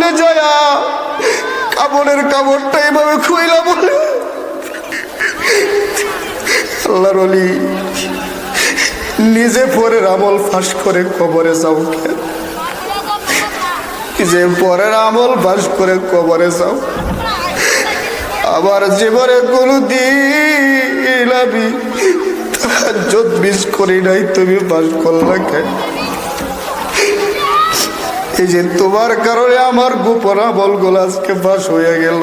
সামনে যায় কাপড়ের কাপড়টা এইভাবে খুইলা বলে, আল্লাহর ওলি নিজে পরের আমল ফাঁস করে কবরে যাও কেন? যে পরের আমল ফাঁস করে কবরে যাও, আবার জীবনে কোনোদিন আমি তাহাজ্জুদ মিস করি নাই, তুমি ফাঁস করলা কেন? এই যে তোমার কারণে আমার গোপন আমলগুলো আজকে ফাঁস হয়ে গেল,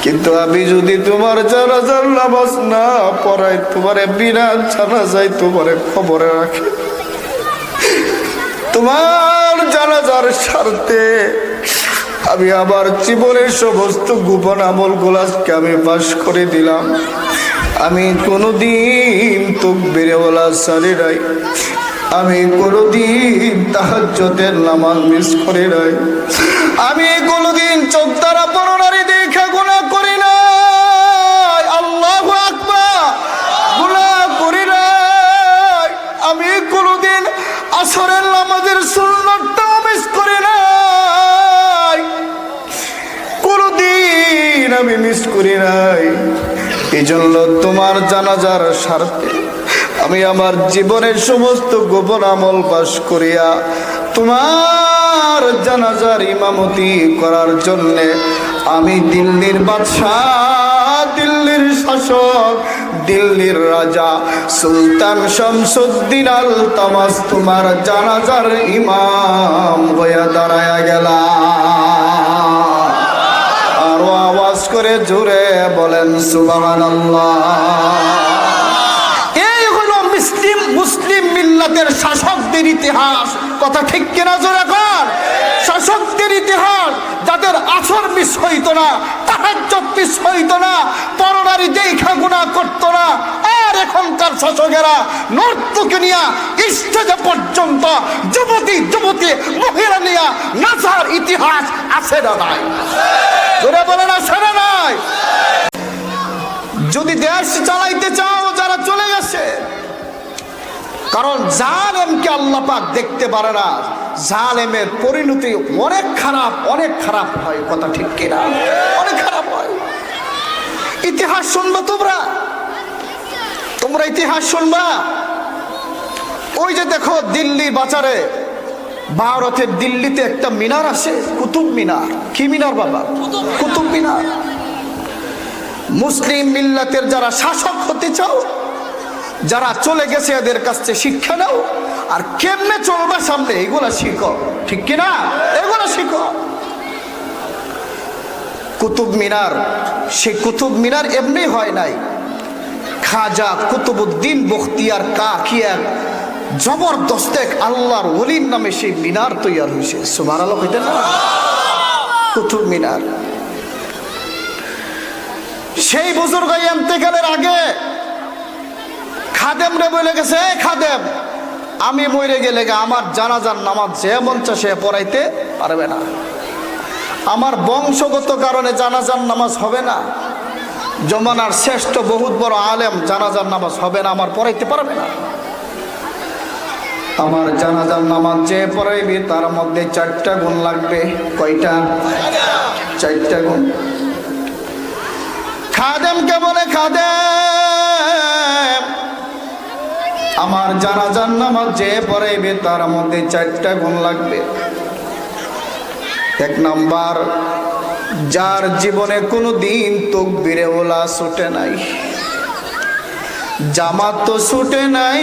কিন্তু আমি যদি তোমার জানাজার নামাজ না পড়াই, তোমারে বিনা জানাজায় তোমারে খবরে রাখে, তোমার জানাজার স্বার্থে আমি আমার জীবনের সমস্ত গোপন আমলগুলো আজকে আমি ফাঁস করে দিলাম। আমি কোনোদিন তাকবীরে ওয়ালা ছাড়ি নাই, আমি কোনোদিন তাহাজ্জুদের নামাজ মিস করি নাই, আমি কোনোদিন চোখ দ্বারা পরনারী দেখা গুনাহ করি নাই, আল্লাহু আকবার, গুনাহ করি নাই। আমি কোনোদিন আসরের নামাজের সুন্নতটাও মিস করি নাই, কোনোদিন আমি মিস করি নাই। এই জন্য তোমার জানাজার স্বার্থে আমি আমার জীবনের সমস্ত গোপন আমল পাশ করিয়া তোমার জানাজার ইমামতি করার জন্যে আমি দিল্লির বাদশাহ, দিল্লির শাসক, দিল্লির রাজা সুলতান শামসুদ্দিন আলতামাস তোমার জানাজার ইমাম হইয়া দাঁড়ায়া গেলাম। আরো আওয়াজ করে জোরে বলেন সুবহানাল্লাহ। মুসলিম মিল্লাতের শাসকদের ইতিহাস, কথা ঠিক কিনা জোরে কর? শাসকদের ইতিহাস, যাদের আসর মিস হইত না, তাহাজ্জুদ মিস হইত না, পরনারী দেখা গুনাহ করত না। আর এখনকার শাসকেরা নর্তকে নিয়া স্টেজে পর্যন্ত যুবতী যুবতী মহিলা নিয়া নাচার ইতিহাস আছে না নাই? জোরে বলেন আছে না নাই? যদি দেশ চালাইতে চাও যারা চলে গেছে, কারণ জালেমকে আল্লাহ পাক দেখতে পারে না, জালেমের পরিণতি অনেক খারাপ, অনেক খারাপ হয়, কথা ঠিক কিনা? অনেক খারাপ হয়। ইতিহাস শুনবা তোমরা ইতিহাস শুনবা। ওই যে দেখো দিল্লির বাজারে, ভারতের দিল্লিতে একটা মিনার আছে, কুতুব মিনার। কি মিনার বাবা? কুতুব মিনার। মুসলিম মিল্লাতের যারা শাসক হতে চাও, যারা চলে গেছে এদের কাছে শিক্ষা নাও, আর কেমনে চলবে সামনে এগুলা শিখো, ঠিক কিনা? এগুলা শিখো। কুতুব মিনার, সেই কুতুব মিনার এমনি হয় নাই, খাজা কুতুবউদ্দিন বখতিয়ার কাকি এক জবরদস্ত এক আল্লাহর ওলির নামে সেই মিনার তৈরি হয়েছে। সুবহানাল্লাহ কইতেন না? কুতুব মিনার। সেই বুজুর্গ ইন্তেকালের আগে খাদেম রে বলে গেছে, খাদেম আমি মরে গেলে আমার জানাজার নামাজ যে মন চায় পড়াইতে পারবে না, আমার বংশগত কারণে জানাজার নামাজ হবে না, জমানার শ্রেষ্ঠ বহুত বড় আলেম জানাজার নামাজ হবে না, আমার পড়াইতে পারবে না। আমার জানাজার নামাজ যে পড়াইবে তার মধ্যে 4টা গুণ লাগবে। কয়টা? 4টা গুণ। খাদেমকে বলে, খাদেম আমার জানাজার নামাজ যে পড়াইবে তার মধ্যে 4টা গুণ লাগবে। 1 নাম্বার, যার জীবনে কোনো দিন তাকবীরে ওলা ছুটে নাই, জামাত তো ছুটে নাই,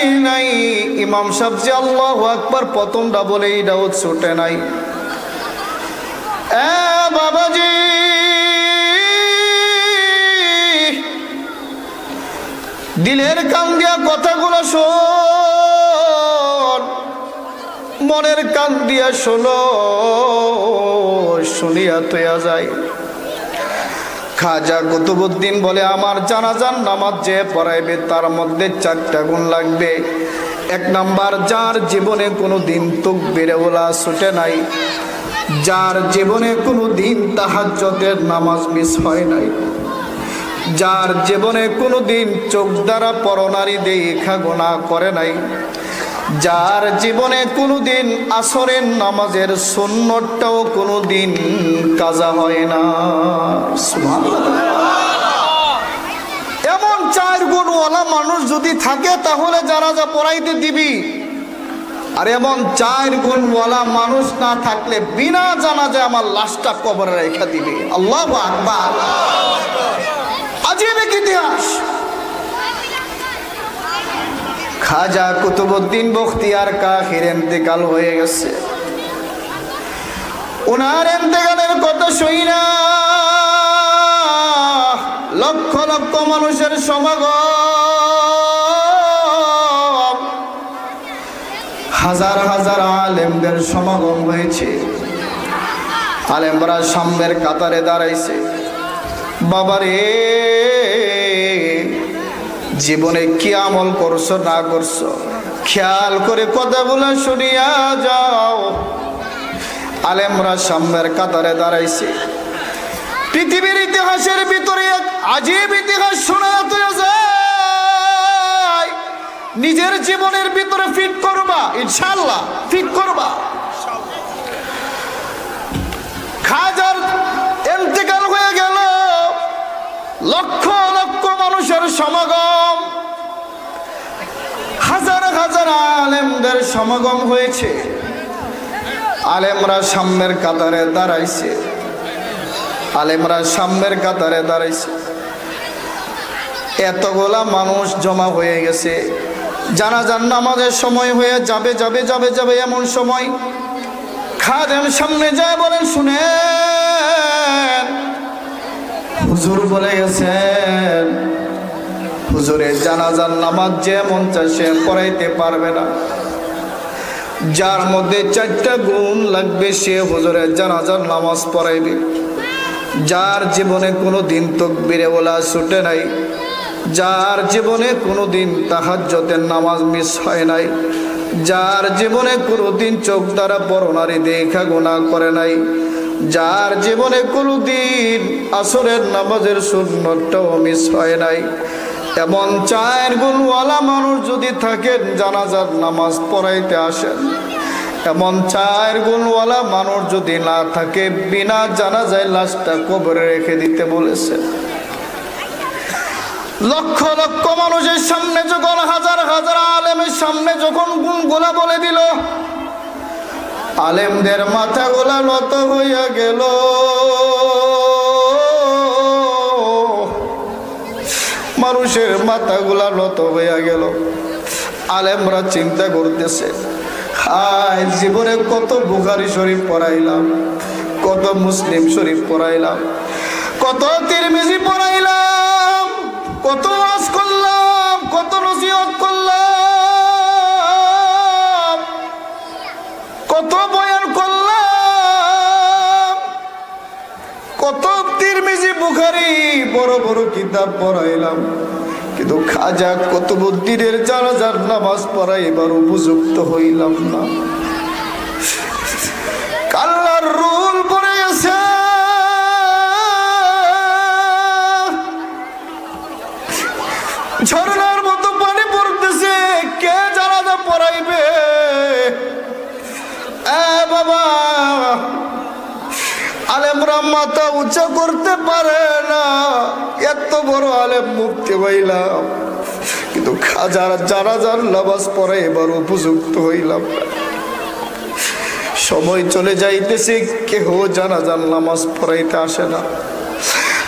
ইমাম সাহেব যে আল্লাহু আকবার প্রথমটা বলে এটাও ছুটে নাই। বাবাজি দিলের কান দিয়া কথাগুলো শোন, মনের কান দিয়া শোনো, শুনিয়া তৈয়া যায়। খাজা কুতুবউদ্দিন বলে আমার জানাজার নামাজ যে পড়াইবে তার মধ্যে 4টা গুণ লাগবে। 1 নাম্বার, যার জীবনে কোনো দিন তাকবীরে ওলা ছুটে নাই, যার জীবনে কোনো দিন তাহাজ্জুদের নামাজ মিস হয় নাই, যার জীবনে কোনো দিন চোখ দ্বারা পরনারী দেখা গুনাহ করে নাই, যার জীবনে কোনোদিন আসরের নামাজের সুন্নতটাও কোনোদিন কাজা হয় না। সুবহানাল্লাহ। এমন 4 গুণওয়ালা মানুষ যদি থাকে তাহলে জানাজা পড়াইতে দিবি, আর এমন 4 গুণওয়ালা মানুষ না থাকলে বিনা জানাজায় আমার লাশটা কবরে রেখে দিবি। আল্লাহু আকবার। আজীব এক ইতিহাস। খাজা কুতুবউদ্দিন বখতিয়ার কাকির ইন্তেকাল হয়ে গেছে। ওনার ইন্তেকালের কথা শুইনা লক্ষ লক্ষ মানুষের সমাগম, হাজার হাজার আলেমদের সমাগম হয়েছে। আলেমরা সামনের কাতারে দাঁড়াইছে। বাবারে, জীবনে কি আমল করছো না করছো খেয়াল করে কথা বলে শুনিয়া যাও। আলেমরা সামনের কাতারে দাঁড়াইছে। পৃথিবীর ইতিহাসের ভিতরে এক আজীব ইতিহাস শোনা যায়। নিজের জীবনের ভিতরে ফিট করবা, ইনশাআল্লাহ ফিট করবা। খাজার ইন্তেকাল হয়ে গেল, লক্ষ লক্ষ মানুষের সমাগম, হাজার হাজার আলেমদের সমাগম হয়েছে। আলেমরা সামনের কাতারে দাঁড়াইছে। আলেমরা সামনের কাতারে দাঁড়াইছে। এতগুলা মানুষ জমা হয়ে গেছে। জানাজার নামাজের সময় হয়ে যাবে যাবে যাবে যাবে এমন সময় খাদেম সামনে যায় বলেন, শুনেন, হুজুর বলে গেছেন, হুজুরের জানাজার নামাজ যে মন চায় সে পড়াইতে পারবে না। যার মধ্যে 4টা গুণ লাগবে সে হুজুরের জানাজার নামাজ পড়াইবে। যার জীবনে কোনো দিন তাকবীরে ওলা ছুটে নাই, যার জীবনে কোনো দিন তাহাজ্জুদের নামাজ মিস হয় নাই, যার জীবনে কোনো দিন চোখ দ্বারা পরনারী দেখা গুনাহ করে নাই, যার জীবনে কোনো দিন আসরের নামাজের সুন্নতটাও মিস হয় নাই, এমন 4 গুণওয়ালা মানুষ যদি থাকেন জানাজার নামাজ পড়াইতে আসেন। এমন 4 গুণওয়ালা মানুষ যদি না থাকে বিনা জানাজায় লাশটা কবরে রেখে দিতে বলেছেন। লক্ষ লক্ষ মানুষের সামনে যখন, হাজার হাজার আলেমের সামনে যখন গুণগুলা বলে দিল, আলেমদের মাথাগুলা নত হইয়া গেল। মানুষের মাথাগুলা নত হইয়া গেল। আলেমরা চিন্তা করতেছে, হায় জীবনে কত বুখারী শরীফ পড়াইলাম, কত মুসলিম শরীফ পড়াইলাম, কত তিরমিজি পড়াইলাম, কত ওয়াজ করলাম, কত নসিহত করলাম, কত বয়ান করলাম, কত তিরমিজি বুখারী বড় বড় কিতাব পড়াইলাম, কিন্তু খাজা কুতুবউদ্দিনের জানাজার নামাজ পড়াইবার উপযুক্ত হইলাম না। আল্লাহর রুল পড়ে গেছে, ঝর্ণার মতো পানি পড়তেছে, কে জানাজা পড়াইবে? বাবা, আলেমরা মাথা উঁচা করতে পারে না। এত বড় আলেম মুক্তি হইলাম, কিন্তু খাজার জানাজার নামাজ পড়ে এবার উপযুক্ত হইলাম না। সময় চলে যাইতেছে, কেহ জানাজার নামাজ পড়াইতে আসে না।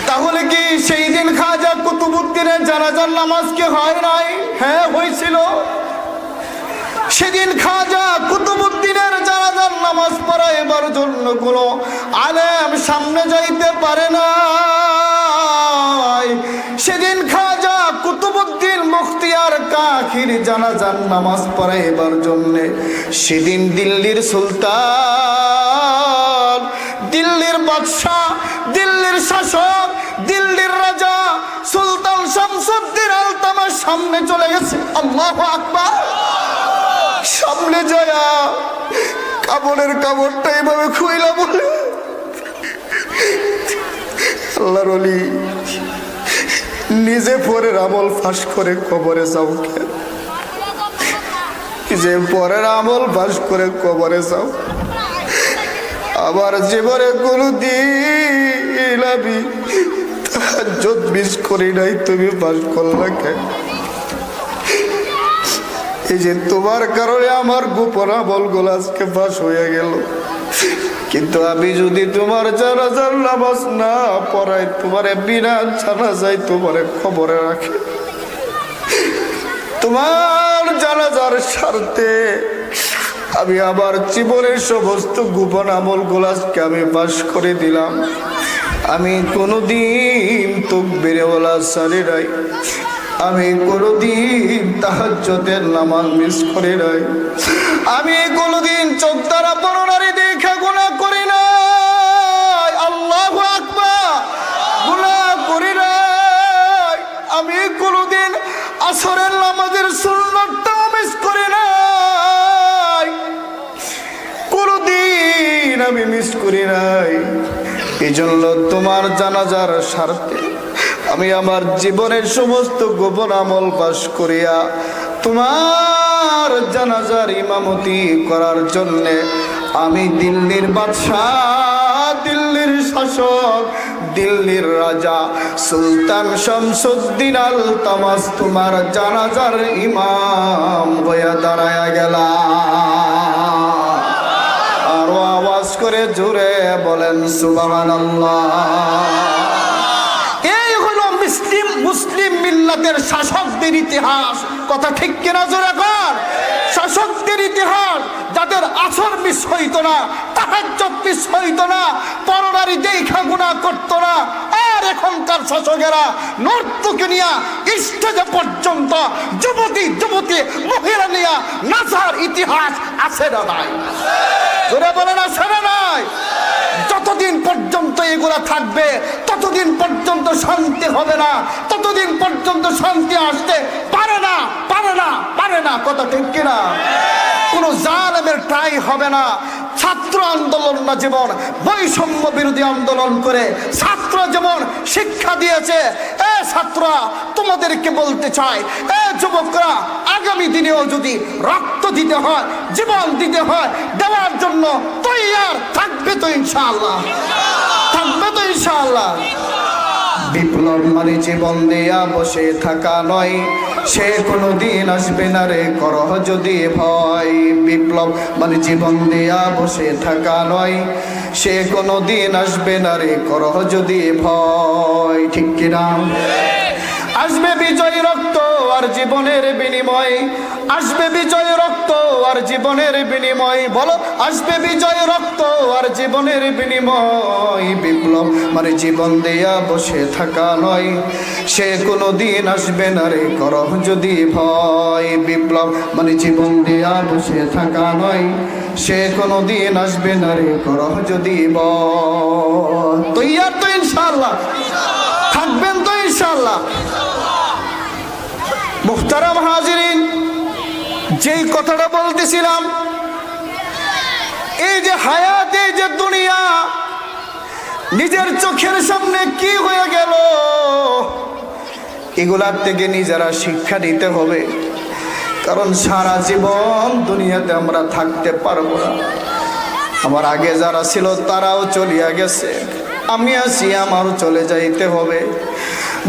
তাহলে কি সেই দিন খাজা কুতুবউদ্দিনের জানাজার নামাজ কি হয় নাই? হ্যাঁ হয়েছিল। সেদিন খাজা কুতুবউদ্দিনের জানাজার নামাজ পড়াইবার জন্য কোনো আলেম সামনে যাইতে পারে না। সেদিন খাজা কুতুবউদ্দিন বখতিয়ার কাকির জানাজার নামাজ পড়াইবার জন্য সেদিন দিল্লির সুলতান, দিল্লির বাদশাহ, দিল্লির শাসক, দিল্লির রাজা সুলতান শামসুদ্দিন আলতামার সামনে চলে গেছে। আল্লাহু আকবার। সামনে যায়া কাপড়ের কাপড়টা এইভাবে খুইলা বলে, আল্লাহর ওলি নিজে পরের আমল ফাঁস করে কবরে যাও কেন? যে পরের আমল পাশ করে কবরে যাও, আবার জীবনে কোনোদিন আমি তাহাজ্জুদ মিস করি নাই, তুমি পাশ করলা কেন? এই যে তোমার কারণে আমার গোপন আমলগুলো আজকে পাশ হয়ে গেল, কিন্তু আমি যদি তোমার জানাজার নামাজ না পড়াই, তোমারে বিনা জানাজায় তোমারে খবরে রাখে, তোমার জানাজার স্বার্থে আমি আমার জীবনের সমস্ত গোপন আমলগুলো আজকে আমি পাশ করে দিলাম। আমি কোনোদিন তাকবীর ওয়ালা সারি নাই, আমি কোনোদিন তাহাজ্জুদের নামাজ মিস করি নাই, আমি কোনোদিন চোখ দ্বারা পরনারী দেখা গুনাহ করি নাই, আল্লাহু আকবার, গুনাহ করি নাই। আমি কোনোদিন আসরের নামাজের সুন্নতটাও মিস করি নাই, কোনোদিন আমি মিস করি নাই। এই জন্য তোমার জানাজার স্বার্থে আমি আমার জীবনের সমস্ত গোপন আমল পাশ করিয়া তোমার জানাজার ইমামতি করার জন্যে আমি দিল্লির বাদশাহ, দিল্লির শাসক, দিল্লির রাজা সুলতান শামসুদ্দিন আলতামাস তোমার জানাজার ইমাম হইয়া দাঁড়ায়া গেলাম। আরো আওয়াজ করে জোরে বলেন সুবহানাল্লাহ। মুসলিম মিল্লাতের শাসকদের ইতিহাস, কথা ঠিক কিনা জোরে কর? শাসকদের ইতিহাস, যাদের আসর মিস হইত না, তাহাজ্জুদ মিস হইত না, পরনারী দেখা গুনাহ করত না। আর এখনকার শাসকেরা নর্তকে নিয়া স্টেজে পর্যন্ত যুবতী যুবতী মহিলা নিয়া নাচার ইতিহাস আছে না নাই? জোরে বলেন আছে না নাই? যতদিন পর্যন্ত এগুলা থাকবে ততদিন পর্যন্ত শান্তি হবে না, ততদিন পর্যন্ত শান্তি আসতে পারে না, পারে না, পারে না, কথা ঠিক কিনা? কোন জালেমের ট্রাই হবে না। ছাত্র আন্দোলন না যেমন বৈষম্য বিরোধী আন্দোলন করে ছাত্র যেমন শিক্ষা দিয়েছে, এ ছাত্ররা তোমাদেরকে বলতে চাই, এ যুবকরা, আগামী দিনেও যদি রক্ত দিতে হয়, জীবন দিতে হয়, দেওয়ার জন্য তৈয়ার থাকবে তো ইনশাআল্লাহ, থাকবে তো ইনশাআল্লাহ। বিপ্লব মানে জীবন দেয়া বসে থাকা নয়, সে কোনোদিন আসবে না রে করহ যদি ভয়। বিপ্লব মানে জীবন দেয়া বসে থাকা নয়, সে কোনোদিন আসবে না রে করহ যদি ভয়, ঠিক কিনা? আসবে বিজয় রক্ত আর জীবনের বিনিময়, আসবে বিজয় রক্ত আর জীবনের বিনিময়, বলো আসবে বিজয় রক্ত আর জীবনের বিনিময়। বিপ্লব মানে জীবন দেয়া বসে থাকা নয়, সে কোনোদিন আসবে না রে করহ যদি ভয়। বিপ্লব মানে জীবন দেয়া বসে থাকা নয়, সে কোনোদিন আসবে না রে করহ যদি ভয়। তৈয়ার তো ইনশাআল্লাহ, থাকবেন তো ইনশাআল্লাহ। মুহতারাম হাজিরিন, যেই কথাটা বলতেছিলাম, এই যে হায়াত, এই যে দুনিয়া, নিজের চোখের সামনে কি হয়ে গেল, এগুলার থেকে নিজেরা শিক্ষা নিতে হবে। কারণ সারা জীবন দুনিয়াতে আমরা থাকতে পারবো না। আমার আগে যারা ছিল তারাও চলিয়া গেছে, আমি আছি, আমারও চলে যাইতে হবে।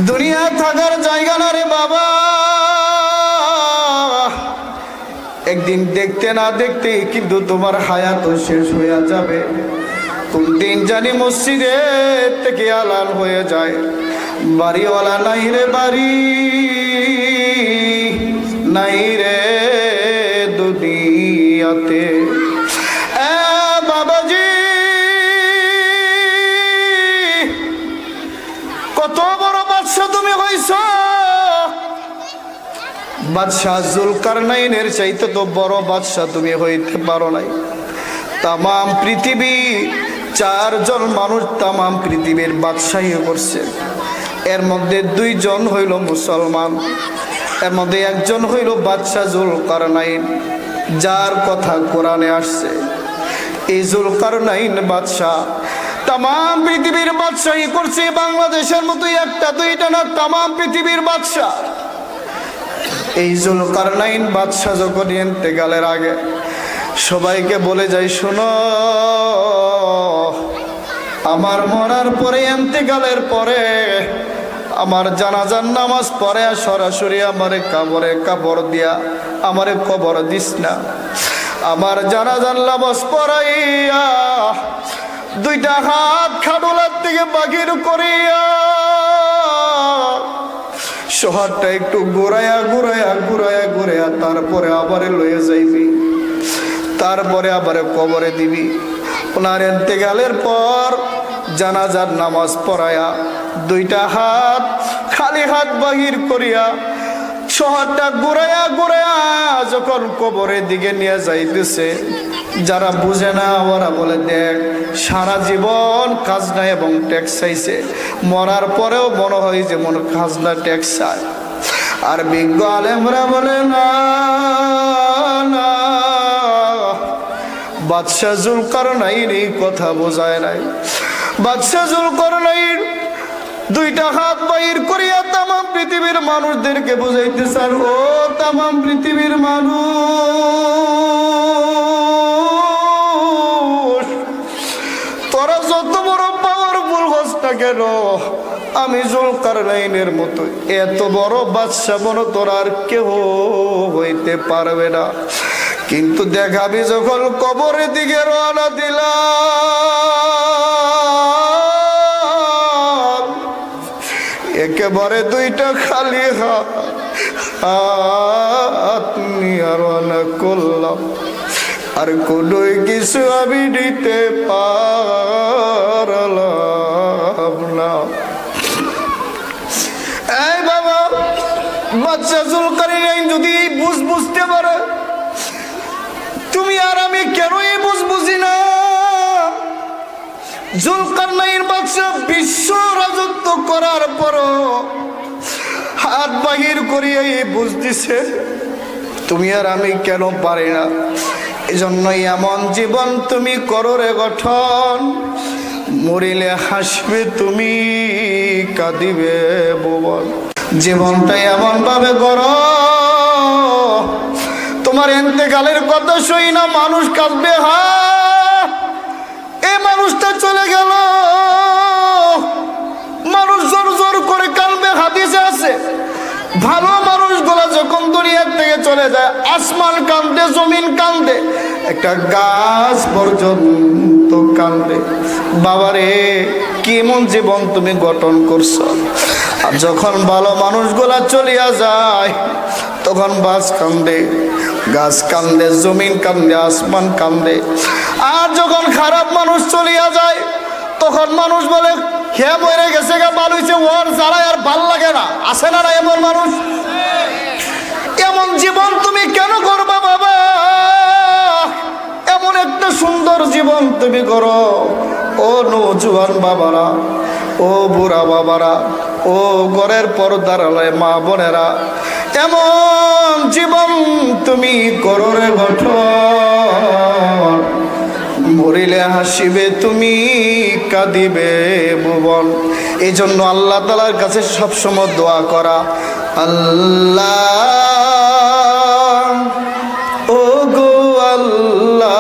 দুনিয়া থাকার জায়গা না রে বাবা, একদিন দেখতে না দেখতেই কিন্তু তোমার হায়াত শেষ হয়ে যাবে। কোন দিন জানি মসজিদে থেকে আলান হয়ে যায়, বাড়িওয়ালা নাই রে বাড়ি, নাই রে দুনিয়াতে। বাবাজি, কত বড় বাদশা তুমি হইছ, বাদশাহ জুলকারনাইনের চাইতে তো বড় বাদশা তুমি হইতে পারো নাই। তামাম পৃথিবী, 4 জন মানুষ তামাম পৃথিবীর বাদশাহী করছে। এর মধ্যে 2 জন হইল মুসলমান, এর মধ্যে একজন হইল বাদশাহ জুলকারনাইন, যার কথা কোরআনে আসছে। এই জুলকারনাইন বাদশাহ তামাম পৃথিবীর বাদশাহী করছে। বাংলাদেশের মতো 1টা 2টা না, তামাম পৃথিবীর বাদশাহ। এই জুলকারনাইন বাদশা যখন ইন্তেকালের আগে সবাইকে বলে যায়, শোনো, আমার মরার পরে ইন্তেকালের পরে আমার জানাজার নামাজ পড়ে সরাসরি আমারে কাবরে কাপড় দিয়া আমারে কবর দিস না। আমার জানাজার নামাজ পড়াইয়া দুইটা হাত খাডুলার থেকে বাগির করিয়া শহরটা একটু ঘুরাইয়া ঘুরাইয়া ঘুরাইয়া ঘুরাইয়া তারপরে আবার লয়ে যাইবি, তারপরে আবার কবরে দিবি। ওনার ইন্তেকালের পর জানাজার নামাজ পড়ায়া দুইটা হাত খালি হাত বাহির করিয়া শহরটা ঘুরাইয়া ঘুরাইয়া যখন কবরের দিকে নিয়ে যাইতেছে, যারা বুঝে না ওরা বলে, দেখ সারা জীবন খাজনা এবং ট্যাক্স চাইছে, মরার পরেও মনে হয় যেমন খাজনা ট্যাক্স চায়। আর বিজ্ঞ আলেমরা বলে, না না, বাদশা জুলকারনাইন এই কথা বোঝায় নাই। বাদশা জুলকারনাইন দুইটা হাত বাইর করিয়া তামাম পৃথিবীর মানুষদেরকে বুঝাইতে চান, ও তামাম পৃথিবীর মানুষ, তোরা যত বড় পাওয়ারফুল হস না কেন, আমি জুলকারনাইনের মতো এত বড় বাদশা বড় তোরা আর কেউ হইতে পারবে না। কিন্তু দেখাবি যখন কবরের দিকে রওনা দিলাম, একেবারে দুইটা খালি হাত নিয়ে রওনা করলাম, আর কোনো কিছু আমি দিতে পারলাম না। এই বাবা, বাদশা জুলকারনাইন যদি বুঝতে পারে, তুমি আর আমি কেন এই বুঝি না? জুলকারনাইন বাদশা বিশ্ব রাজত্ব করার পরও হাত বাহির করিয়া এই বুঝতেছে, তুমি আর আমি কেন পারি না। এজন্যই এমন জীবন তুমি করো রে গঠন, মরিলে হাসবে তুমি, কাঁদিবে ভুবন। জীবনটা এমন ভাবে করো, তোমার ইন্তেকালের কথা শুই না মানুষ কাঁদবে, হা এই মানুষটা চলে গেল, মানুষ জোর জোর করে কাঁদবে। হাদিসে আছে, ভালো মানুষগুলো যখন দুনিয়ার থেকে চলে যায়, আসমান কান্দে, জমিন কান্দে, একটা গাছ পর্যন্ত কান্দে, বাবারে কেমন জীবন তুমি গঠন করছো। আর যখন ভালো মানুষগুলা চলিয়া যায়, তখন বাস কান্দে, গাছ কান্দে, জমিন কান্দে, আসমান কান্দে। আর যখন খারাপ মানুষ চলিয়া যায়, তখন মানুষ বলে, হে মরে গেছে গা, ভালো হয়েছে, ওর যারা আর ভাল লাগে না। আসে না না এমন মানুষ? এমন জীবন তুমি কেন করবা বাবা? এমন একটা সুন্দর জীবন তুমি করো। ও নৌজওয়ান বাবারা, ও বুড়া বাবারা, ও ঘরের পর্দার আড়ালে মা বোনেরা, এমন জীবন তুমি করো রে গঠন, মরিলে হাসিবে তুমি, কাঁদিবে ভুবন। এই জন্য আল্লাহ তাআলার কাছে সবসময় দোয়া করা, আল্লাহ ও গো আল্লাহ,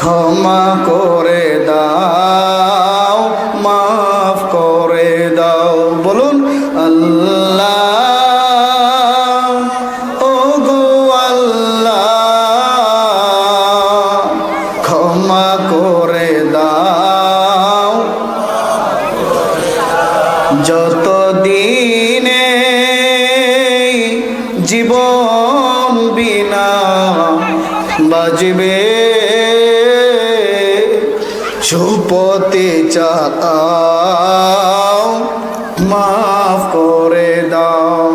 ক্ষমা করে দাও, মাফ করে দাও। বলুন আল্লাহ ও গো আল্লাহ, ক্ষমা করে দাও। যত দিনে জীবন বিনা বাজবে, সুপথে চালাও, মাফ করে দাও।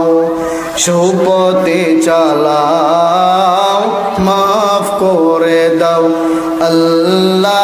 সুপথে চালাও, মাফ করে দাও। আল্লাহ